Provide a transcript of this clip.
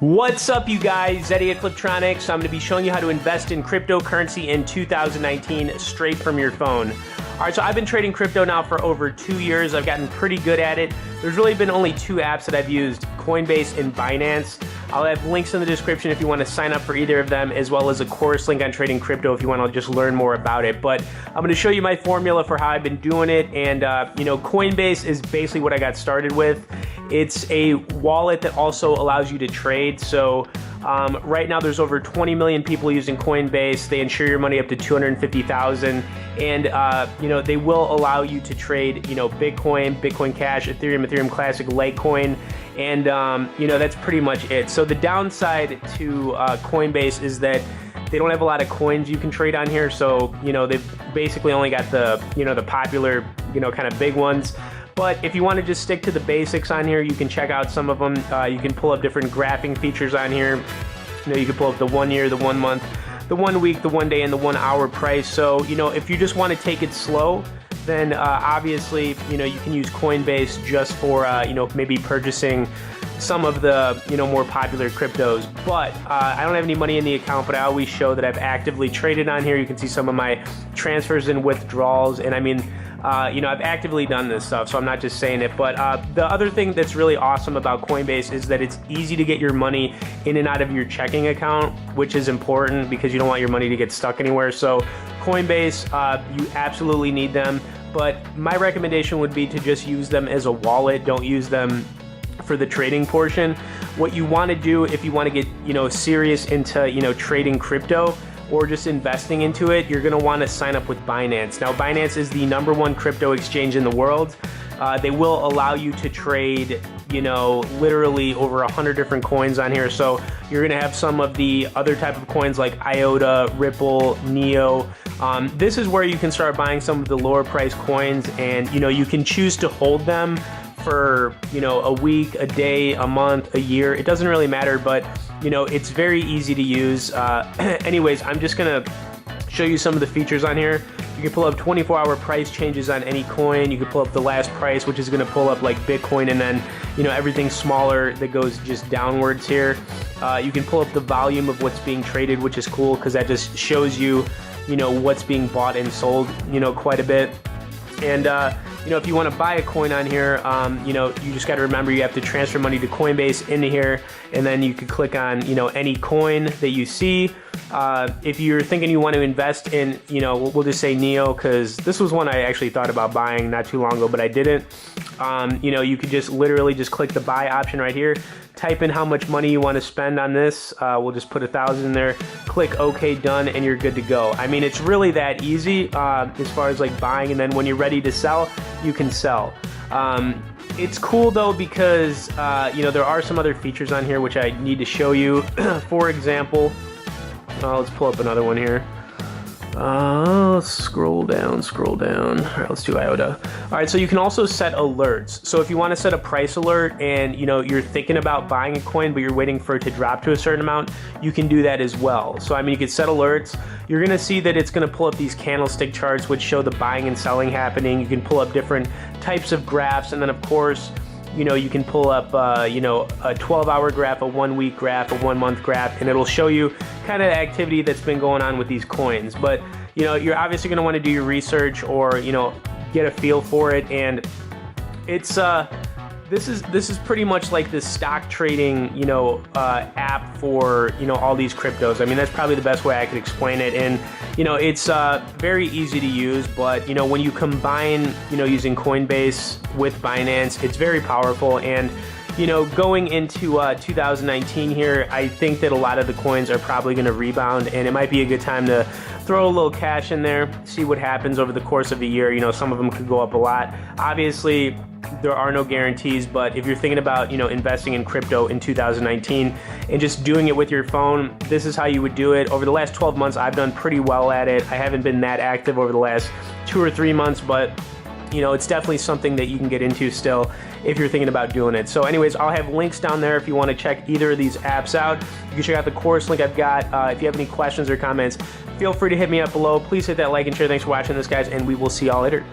What's up, you guys? Eddie at Fliptroniks. I'm going to be showing you how to invest in cryptocurrency in 2019 straight from your phone. All right, so I've been trading crypto now for over 2 years. I've gotten pretty good at it. There's really been only two apps that I've used, Coinbase and Binance. I'll have links in the description if you want to sign up for either of them, as well as a course link on trading crypto if you want to just learn more about it. But I'm going to show you my formula for how I've been doing it. And, Coinbase is basically what I got started with. It's a wallet that also allows you to trade. So right now there's over 20 million people using Coinbase. They insure your money up to 250,000, and they will allow you to trade Bitcoin, Bitcoin Cash, Ethereum Classic, Litecoin, and that's pretty much it. So the downside to Coinbase is that they don't have a lot of coins you can trade on here. So they've basically only got the the popular kind of big ones. But if you want to just stick to the basics on here, you can check out some of them. You can pull up different graphing features on here. You can pull up the 1 year, the 1 month, the 1 week, the 1 day, and the 1 hour price. So, if you just want to take it slow, then obviously, you can use Coinbase just for, maybe purchasing some of the, more popular cryptos. But I don't have any money in the account, but I always show that I've actively traded on here. You can see some of my transfers and withdrawals. And I mean, I've actively done this stuff, so I'm not just saying it. But the other thing that's really awesome about Coinbase is that it's easy to get your money in and out of your checking account, which is important because you don't want your money to get stuck anywhere. So Coinbase, you absolutely need them. But my recommendation would be to just use them as a wallet. Don't use them for the trading portion. What you want to do if you want to get serious into trading crypto or just investing into it, you're going to want to sign up with Binance. Now, Binance is the #1 crypto exchange in the world. They will allow you to trade, literally over 100 different coins on here. So you're going to have some of the other type of coins like IOTA, Ripple, Neo. This is where you can start buying some of the lower price coins, and you can choose to hold them for a week, a day, a month, a year. It doesn't really matter, but it's very easy to use. Anyways, I'm just gonna show you some of the features on here. You can pull up 24-hour price changes on any coin. You can pull up the last price, which is gonna pull up like Bitcoin, and then everything smaller that goes just downwards here. You can pull up the volume of what's being traded, which is cool because that just shows you what's being bought and sold quite a bit. And if you want to buy a coin on here, you just got to remember you have to transfer money to Coinbase into here, and then you could click on, any coin that you see. If you're thinking you want to invest in, we'll just say Neo, because this was one I actually thought about buying not too long ago, but I didn't. You could just literally just click the buy option right here, type in how much money you want to spend on this. We'll just put 1,000 in there, click OK, done, and you're good to go. I mean, it's really that easy as far as like buying, and then when you're ready to sell, you can sell. It's cool though because there are some other features on here which I need to show you. For example, let's pull up another one here. Let's scroll down. All right, let's do IOTA. All right, so you can also set alerts. So if you want to set a price alert and you're thinking about buying a coin but you're waiting for it to drop to a certain amount, you can do that as well. So I mean, you can set alerts. You're going to see that it's going to pull up these candlestick charts which show the buying and selling happening. You can pull up different types of graphs, and then of course you can pull up, a 12-hour graph, a 1 week graph, a 1 month graph, and it'll show you kind of the activity that's been going on with these coins. But, you're obviously going to want to do your research or, get a feel for it. And it's, this is pretty much like the stock trading, app for, all these cryptos. I mean, that's probably the best way I could explain it. And, it's very easy to use, but, when you combine, using Coinbase with Binance, it's very powerful. And, going into 2019 here, I think that a lot of the coins are probably going to rebound, and it might be a good time to throw a little cash in there, see what happens over the course of the year. Some of them could go up a lot. Obviously, there are no guarantees, but if you're thinking about, investing in crypto in 2019 and just doing it with your phone, this is how you would do it. Over the last 12 months, I've done pretty well at it. I haven't been that active over the last 2 or 3 months, but it's definitely something that you can get into still if you're thinking about doing it. So anyways, I'll have links down there if you want to check either of these apps out. You can check out the course link I've got. If you have any questions or comments, feel free to hit me up below. Please hit that like and share. Thanks for watching this, guys, and we will see y'all later.